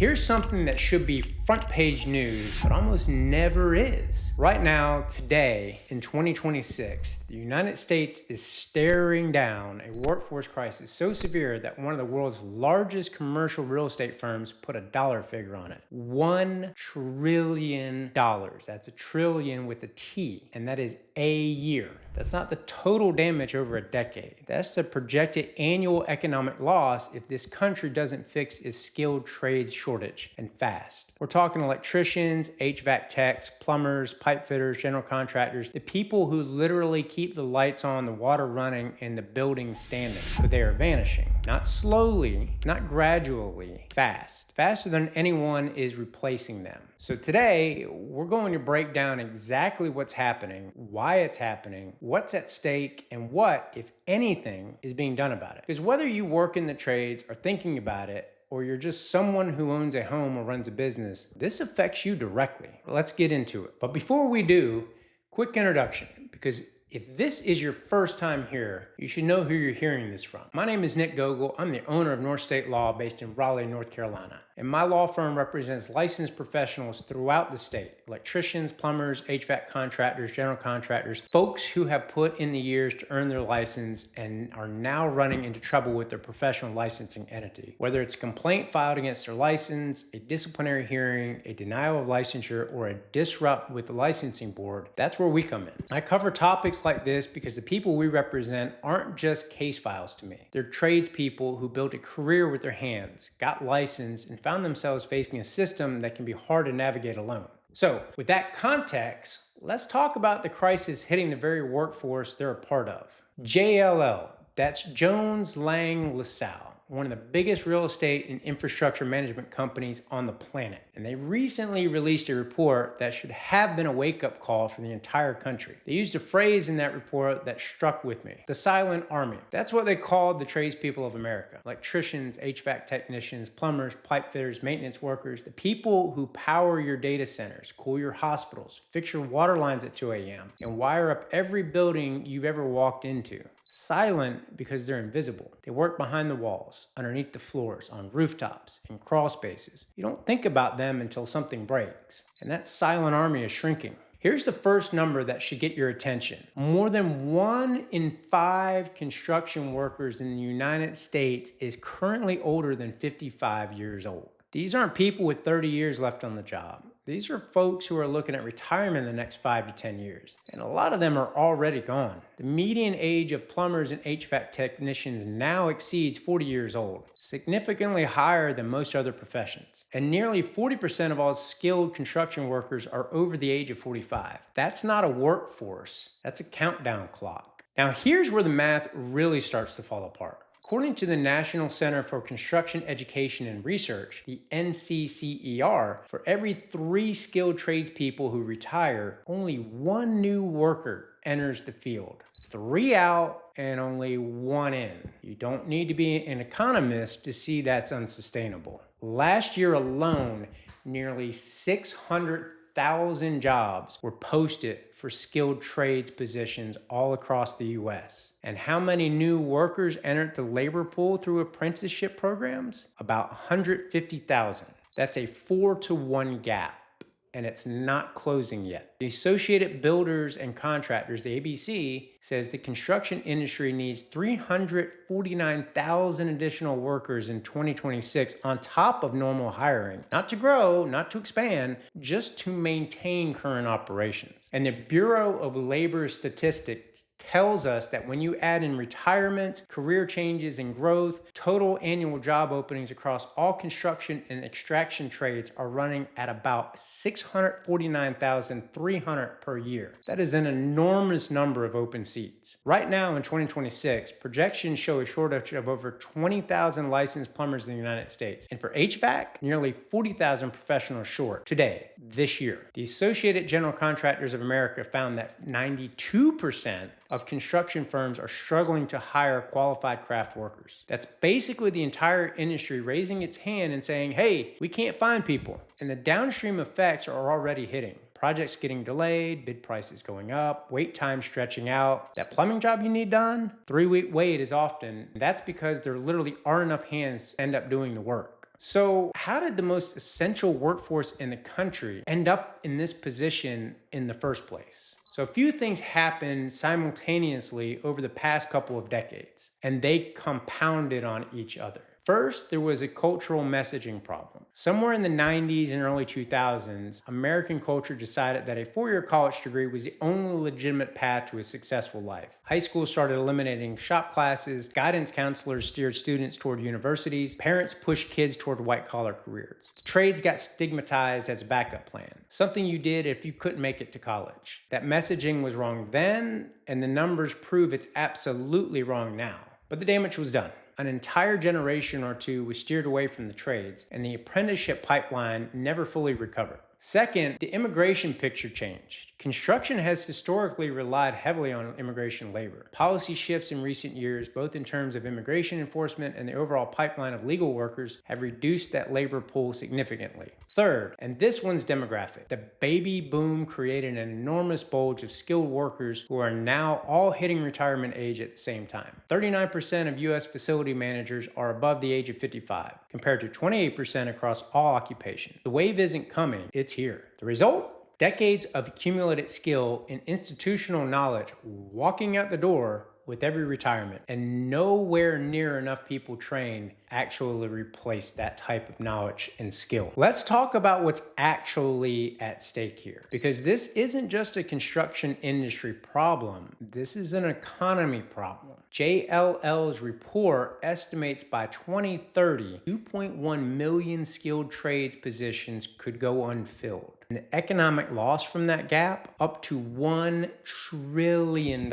Here's something that should be front page news, but almost never is. Right now, today, in 2026, the United States is staring down a workforce crisis so severe that one of the world's largest commercial real estate firms put a dollar figure on it. $1 trillion. That's a trillion with a T, and that is a year. That's not the total damage over a decade. That's the projected annual economic loss if this country doesn't fix its skilled trades shortage, and fast. We're talking electricians, HVAC techs, plumbers, pipe fitters, general contractors, the people who literally keep the lights on, the water running, and the building standing. But they are vanishing. Not slowly, not gradually, fast. Faster than anyone is replacing them. So today, we're going to break down exactly what's happening, why it's happening, what's at stake, and what, if anything, is being done about it. Because whether you work in the trades or thinking about it, or you're just someone who owns a home or runs a business, this affects you directly. Let's get into it. But before we do, quick introduction, because if this is your first time here, you should know who you're hearing this from. My name is Nick Dowgul. I'm the owner of North State Law based in Raleigh, North Carolina. And my law firm represents licensed professionals throughout the state. Electricians, plumbers, HVAC contractors, general contractors, folks who have put in the years to earn their license and are now running into trouble with their professional licensing entity. Whether it's a complaint filed against their license, a disciplinary hearing, a denial of licensure, or a disrupt with the licensing board, that's where we come in. I cover topics like this because the people we represent aren't just case files to me. They're tradespeople who built a career with their hands, got licensed, and found themselves facing a system that can be hard to navigate alone. So, with that context, let's talk about the crisis hitting the very workforce they're a part of. JLL, that's Jones Lang LaSalle, one of the biggest real estate and infrastructure management companies on the planet. And they recently released a report that should have been a wake-up call for the entire country. They used a phrase in that report that struck with me: the silent army. That's what they called the tradespeople of America. Electricians, HVAC technicians, plumbers, pipe fitters, maintenance workers, the people who power your data centers, cool your hospitals, fix your water lines at 2 a.m., and wire up every building you've ever walked into. Silent because they're invisible. They work behind the walls, underneath the floors, on rooftops, in crawl spaces. You don't think about them until something breaks. And that silent army is shrinking. Here's the first number that should get your attention. More than 1 in 5 construction workers in the United States is currently older than 55 years old. These aren't people with 30 years left on the job. These are folks who are looking at retirement in the next 5 to 10 years. And a lot of them are already gone. The median age of plumbers and HVAC technicians now exceeds 40 years old, significantly higher than most other professions. And nearly 40% of all skilled construction workers are over the age of 45. That's not a workforce, that's a countdown clock. Now here's where the math really starts to fall apart. According to the National Center for Construction Education and Research, the NCCER, for every 3 skilled tradespeople who retire, only 1 new worker enters the field. 3 out and only 1 in. You don't need to be an economist to see that's unsustainable. Last year alone, nearly 600,000 jobs were posted for skilled trades positions all across the U.S. And how many new workers entered the labor pool through apprenticeship programs? About 150,000. That's a 4-to-1 gap, and it's not closing yet. The Associated Builders and Contractors, the ABC, says the construction industry needs 349,000 additional workers in 2026 on top of normal hiring. Not to grow, not to expand, just to maintain current operations. And the Bureau of Labor Statistics tells us that when you add in retirements, career changes, and growth, total annual job openings across all construction and extraction trades are running at about 649,300 per year. That is an enormous number of open seats. Right now in 2026, projections show a shortage of over 20,000 licensed plumbers in the United States. And for HVAC, nearly 40,000 professionals short today, this year. The Associated General Contractors of America found that 92% of construction firms are struggling to hire qualified craft workers. That's basically the entire industry raising its hand and saying, hey, we can't find people. And the downstream effects are already hitting. Projects getting delayed, bid prices going up, wait time stretching out. That plumbing job you need done, 3-week wait is often. That's because there literally aren't enough hands to end up doing the work. So how did the most essential workforce in the country end up in this position in the first place? So a few things happened simultaneously over the past couple of decades, and they compounded on each other. First, there was a cultural messaging problem. Somewhere in the 90s and early 2000s, American culture decided that a four-year college degree was the only legitimate path to a successful life. High school started eliminating shop classes, guidance counselors steered students toward universities, parents pushed kids toward white-collar careers. The trades got stigmatized as a backup plan, something you did if you couldn't make it to college. That messaging was wrong then, and the numbers prove it's absolutely wrong now. But the damage was done. An entire generation or two was steered away from the trades, and the apprenticeship pipeline never fully recovered. Second, the immigration picture changed. Construction has historically relied heavily on immigration labor. Policy shifts in recent years, both in terms of immigration enforcement and the overall pipeline of legal workers, have reduced that labor pool significantly. Third, and this one's demographic, the baby boom created an enormous bulge of skilled workers who are now all hitting retirement age at the same time. 39% of U.S. facility managers are above the age of 55, compared to 28% across all occupations. The wave isn't coming, it's here. The result? Decades of accumulated skill and institutional knowledge walking out the door with every retirement, and nowhere near enough people trained actually replace that type of knowledge and skill. Let's talk about what's actually at stake here, because this isn't just a construction industry problem, this is an economy problem. JLL's report estimates by 2030, 2.1 million skilled trades positions could go unfilled. And the economic loss from that gap, up to $1 trillion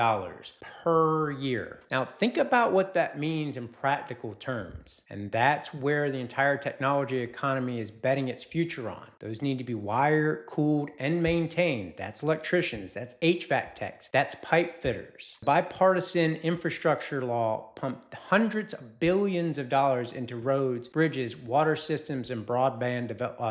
per year. Now think about what that means in practical terms. And that's where the entire technology economy is betting its future on. Those need to be wired, cooled, and maintained. That's electricians, that's HVAC techs, that's pipe fitters. Bipartisan infrastructure law pumped hundreds of billions of dollars into roads, bridges, water systems, and broadband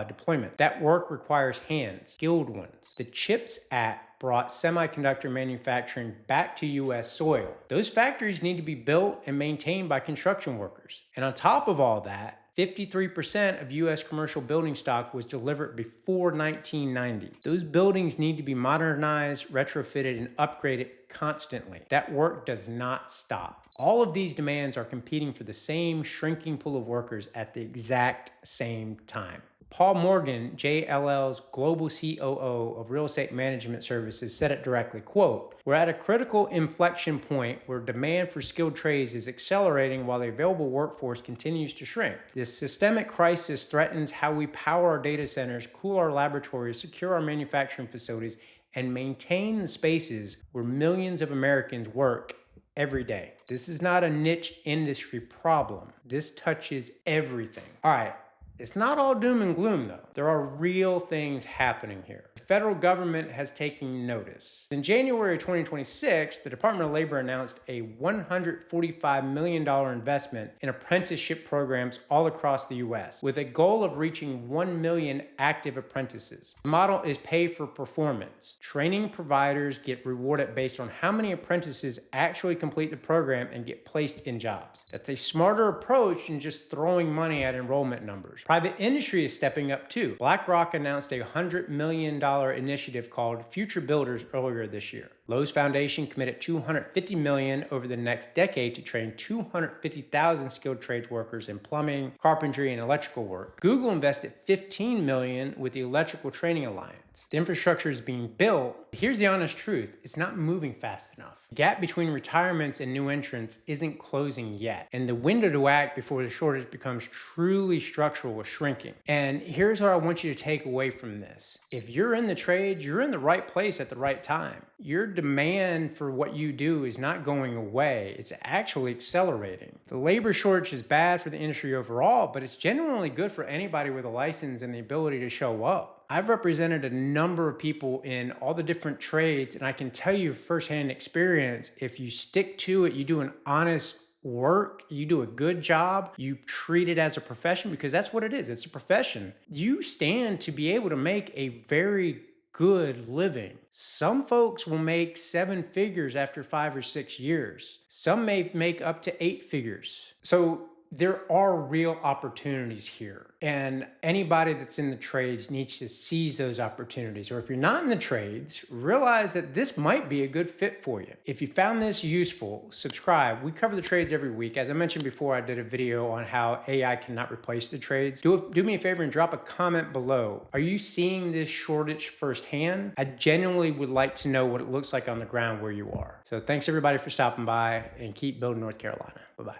deployment. That work requires hands, skilled ones. The CHIPS Act brought semiconductor manufacturing back to U.S. soil. Those factories need to be built and maintained by construction workers. And on top of all that, 53% of U.S. commercial building stock was delivered before 1990. Those buildings need to be modernized, retrofitted, and upgraded constantly. That work does not stop. All of these demands are competing for the same shrinking pool of workers at the exact same time. Paul Morgan, JLL's global COO of real estate management services, said it directly, quote, "We're at a critical inflection point where demand for skilled trades is accelerating while the available workforce continues to shrink. This systemic crisis threatens how we power our data centers, cool our laboratories, secure our manufacturing facilities, and maintain the spaces where millions of Americans work every day." This is not a niche industry problem. This touches everything. All right. It's not all doom and gloom, though. There are real things happening here. The federal government has taken notice. In January 2026, the Department of Labor announced a $145 million investment in apprenticeship programs all across the U.S., with a goal of reaching 1 million active apprentices. The model is pay for performance. Training providers get rewarded based on how many apprentices actually complete the program and get placed in jobs. That's a smarter approach than just throwing money at enrollment numbers. Private industry is stepping up too. BlackRock announced a $100 million initiative called Future Builders earlier this year. Lowe's Foundation committed $250 million over the next decade to train 250,000 skilled trades workers in plumbing, carpentry, and electrical work. Google invested $15 million with the Electrical Training Alliance. The infrastructure is being built. Here's the honest truth. It's not moving fast enough. The gap between retirements and new entrants isn't closing yet. And the window to act before the shortage becomes truly structural is shrinking. And here's what I want you to take away from this. If you're in the trades, you're in the right place at the right time. Your demand for what you do is not going away. It's actually accelerating. The labor shortage is bad for the industry overall, but it's genuinely good for anybody with a license and the ability to show up. I've represented a number of people in all the different trades, and I can tell you firsthand experience, if you stick to it, you do an honest work, you do a good job, you treat it as a profession, because that's what it is. It's a profession. You stand to be able to make a very good living. Some folks will make 7 figures after 5 or 6 years. Some may make up to 8 figures. So there are real opportunities here, and anybody that's in the trades needs to seize those opportunities. Or if you're not in the trades, realize that this might be a good fit for you. If you found this useful, subscribe. We cover the trades every week. As I mentioned before, I did a video on how AI cannot replace the trades. Do me a favor and drop a comment below. Are you seeing this shortage firsthand? I genuinely would like to know what it looks like on the ground where you are. So thanks everybody for stopping by, and keep building North Carolina. Bye-bye.